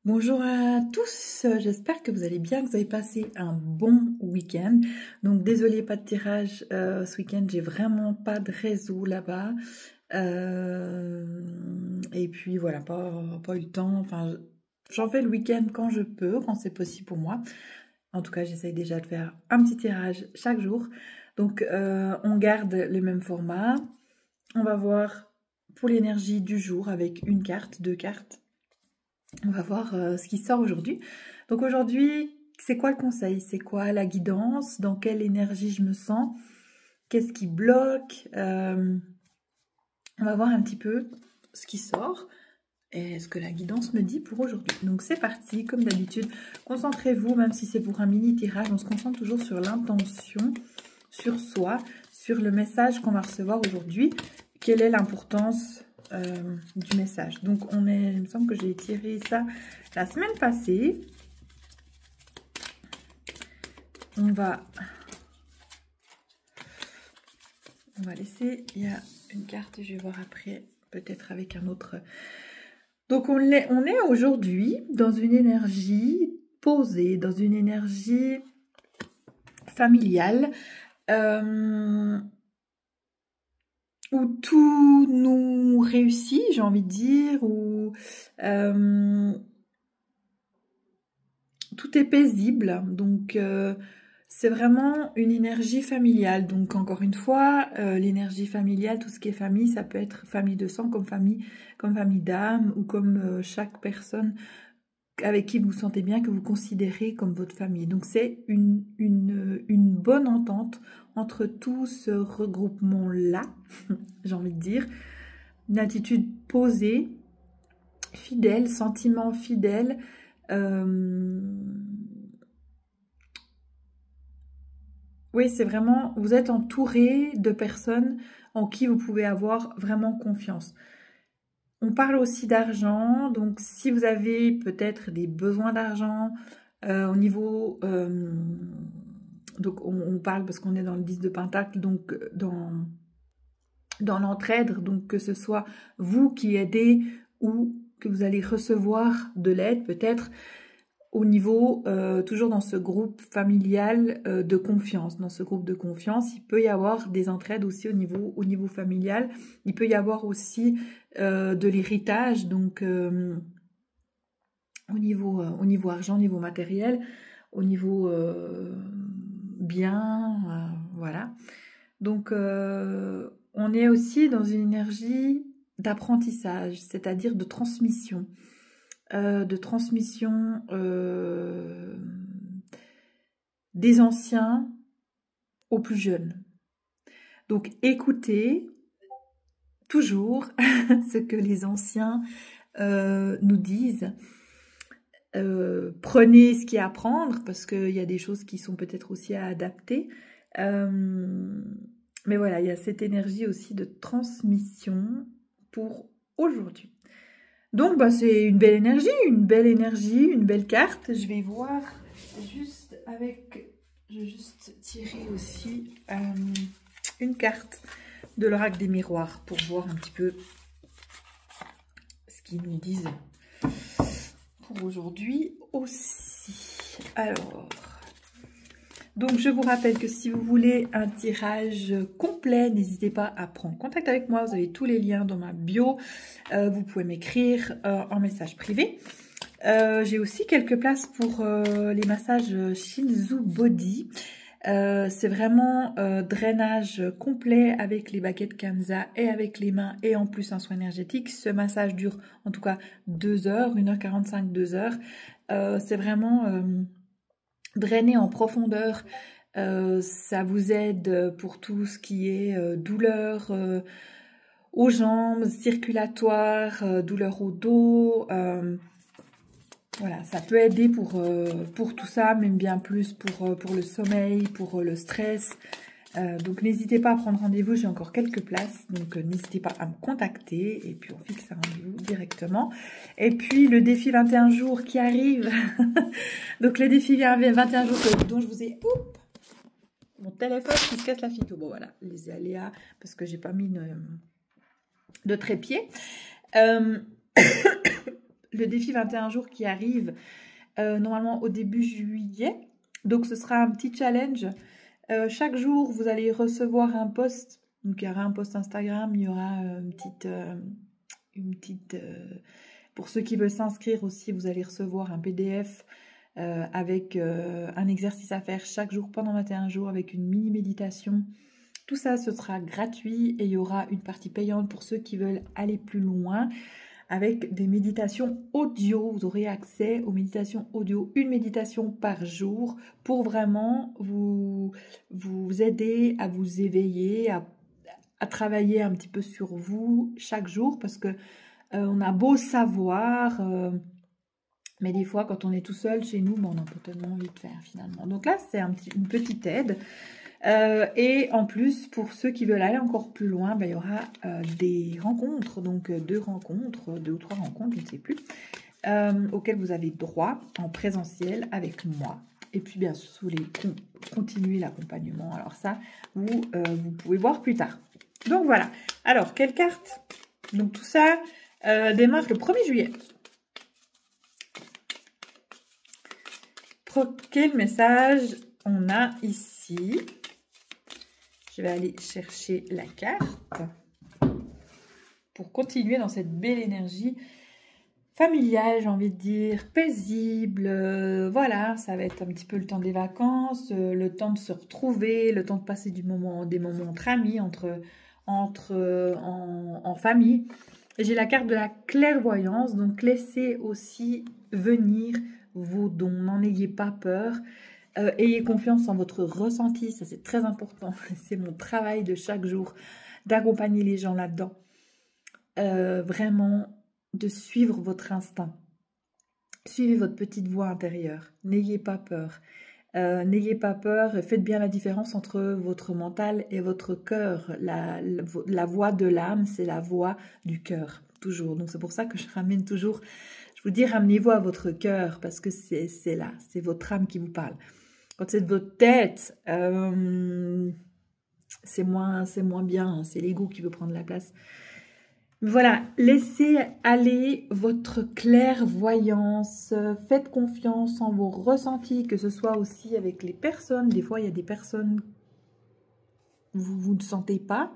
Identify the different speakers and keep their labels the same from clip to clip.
Speaker 1: Bonjour à tous, j'espère que vous allez bien, que vous avez passé un bon week-end. Donc désolé, pas de tirage ce week-end, j'ai vraiment pas de réseau là-bas. Et puis voilà, pas eu le temps. Enfin, j'en fais le week-end quand je peux, quand c'est possible pour moi. En tout cas, j'essaye déjà de faire un petit tirage chaque jour. Donc on garde le même format. On va voir pour l'énergie du jour avec une carte, deux cartes. On va voir ce qui sort aujourd'hui. Donc aujourd'hui, c'est quoi le conseil? C'est quoi la guidance? Dans quelle énergie je me sens? Qu'est-ce qui bloque? On va voir un petit peu ce qui sort et ce que la guidance me dit pour aujourd'hui. Donc c'est parti, comme d'habitude. Concentrez-vous, même si c'est pour un mini tirage, on se concentre toujours sur l'intention, sur soi, sur le message qu'on va recevoir aujourd'hui. Quelle est l'importance du message? Donc il me semble que j'ai tiré ça la semaine passée. On va laisser, il y a une carte, je vais voir après, peut-être avec un autre. Donc on est aujourd'hui dans une énergie posée, dans une énergie familiale, où tout nous réussit, j'ai envie de dire, où tout est paisible. Donc c'est vraiment une énergie familiale. Donc encore une fois, l'énergie familiale, tout ce qui est famille, ça peut être famille de sang comme famille d'âme, ou comme chaque personne avec qui vous vous sentez bien, que vous considérez comme votre famille. Donc c'est une bonne entente entre tout ce regroupement-là, j'ai envie de dire. Une attitude posée, fidèle, sentiment fidèle. Oui, c'est vraiment, vous êtes entouré de personnes en qui vous pouvez avoir vraiment confiance. On parle aussi d'argent, donc si vous avez peut-être des besoins d'argent au niveau... donc on parle parce qu'on est dans le 10 de Pentacle, donc dans l'entraide, donc que ce soit vous qui aidez ou que vous allez recevoir de l'aide peut-être au niveau, toujours dans ce groupe familial de confiance. Dans ce groupe de confiance, il peut y avoir des entraides aussi au niveau familial. Il peut y avoir aussi de l'héritage, donc au niveau argent, au niveau matériel, au niveau bien, voilà. Donc on est aussi dans une énergie d'apprentissage, c'est-à-dire de transmission. Des anciens aux plus jeunes. Donc écoutez toujours ce que les anciens nous disent. Prenez ce qu'il y a à prendre, parce qu'il y a des choses qui sont peut-être aussi à adapter. Mais voilà, il y a cette énergie aussi de transmission pour aujourd'hui. Donc, bah, c'est une belle énergie, une belle carte. Je vais voir juste avec... Je vais juste tirer aussi une carte de l'oracle des miroirs pour voir un petit peu ce qu'ils nous disent pour aujourd'hui aussi. Alors... Donc, je vous rappelle que si vous voulez un tirage complet, n'hésitez pas à prendre contact avec moi. Vous avez tous les liens dans ma bio. Vous pouvez m'écrire en message privé. J'ai aussi quelques places pour les massages Shinzu Body. C'est vraiment drainage complet avec les baguettes Kanza et avec les mains et en plus un soin énergétique. Ce massage dure en tout cas 2 heures, 1h45, 2 heures. C'est vraiment... drainer en profondeur, ça vous aide pour tout ce qui est douleur aux jambes, circulatoire, douleur au dos. Voilà, ça peut aider pour tout ça, même bien plus pour le sommeil, pour le stress. Donc n'hésitez pas à prendre rendez-vous, j'ai encore quelques places, donc n'hésitez pas à me contacter et puis on fixe un rendez-vous directement. Et puis le défi 21 jours qui arrive, donc le défi 21 jours dont je vous ai... Oups, mon téléphone qui se casse la figure, bon voilà, les aléas, parce que j'ai pas mis de trépied. le défi 21 jours qui arrive normalement au début juillet. Donc, ce sera un petit challenge. Chaque jour, vous allez recevoir un post. Donc, il y aura un post Instagram, il y aura une petite pour ceux qui veulent s'inscrire aussi, vous allez recevoir un PDF avec un exercice à faire chaque jour pendant 21 jours avec une mini méditation. Tout ça, ce sera gratuit et il y aura une partie payante pour ceux qui veulent aller plus loin avec des méditations audio. Vous aurez accès aux méditations audio, une méditation par jour pour vraiment vous aider à vous éveiller, à travailler un petit peu sur vous chaque jour parce que on a beau savoir, mais des fois quand on est tout seul chez nous, on n'a pas tellement envie de faire finalement. Donc là, c'est une petite aide. Et en plus, pour ceux qui veulent aller encore plus loin, il y aura des rencontres, donc 2 ou 3 rencontres, je ne sais plus, auxquelles vous avez droit en présentiel avec moi. Et puis bien sûr, si vous voulez continuer l'accompagnement, alors ça, vous pouvez voir plus tard. Donc voilà. Alors, quelle carte? Donc tout ça démarre le 1er juillet. Quel message on a ici? Je vais aller chercher la carte pour continuer dans cette belle énergie familiale, j'ai envie de dire, paisible. Voilà, ça va être un petit peu le temps des vacances, le temps de se retrouver, le temps de passer des moments entre amis, en famille. J'ai la carte de la clairvoyance, donc laissez aussi venir vos dons, n'en ayez pas peur. Ayez confiance en votre ressenti, ça c'est très important. C'est mon travail de chaque jour d'accompagner les gens là-dedans. Vraiment de suivre votre instinct. Suivez votre petite voix intérieure. N'ayez pas peur. N'ayez pas peur et faites bien la différence entre votre mental et votre cœur. La voix de l'âme, c'est la voix du cœur, toujours. Donc c'est pour ça que je ramène toujours, je vous dis ramenez-vous à votre cœur parce que c'est là, c'est votre âme qui vous parle. Quand c'est de votre tête, c'est moins bien, hein, c'est l'ego qui veut prendre la place. Voilà, laissez aller votre clairvoyance, faites confiance en vos ressentis, que ce soit aussi avec les personnes. Des fois, il y a des personnes vous ne sentez pas,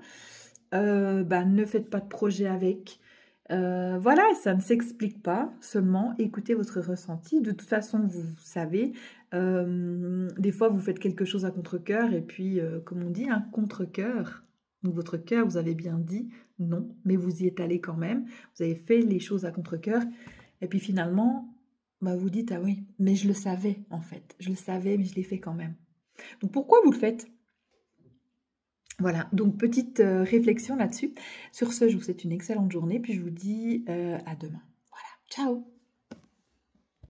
Speaker 1: ne faites pas de projet avec. Voilà, ça ne s'explique pas, seulement écoutez votre ressenti. De toute façon, vous savez, des fois vous faites quelque chose à contre-cœur et puis, comme on dit, un contre-cœur. Donc votre cœur, vous avez bien dit non, mais vous y êtes allé quand même. Vous avez fait les choses à contre-cœur et puis finalement, vous dites ah oui, mais je le savais en fait. Je le savais, mais je l'ai fait quand même. Donc pourquoi vous le faites ? Voilà, donc petite réflexion là-dessus. Sur ce, je vous souhaite une excellente journée, puis je vous dis à demain. Voilà, ciao!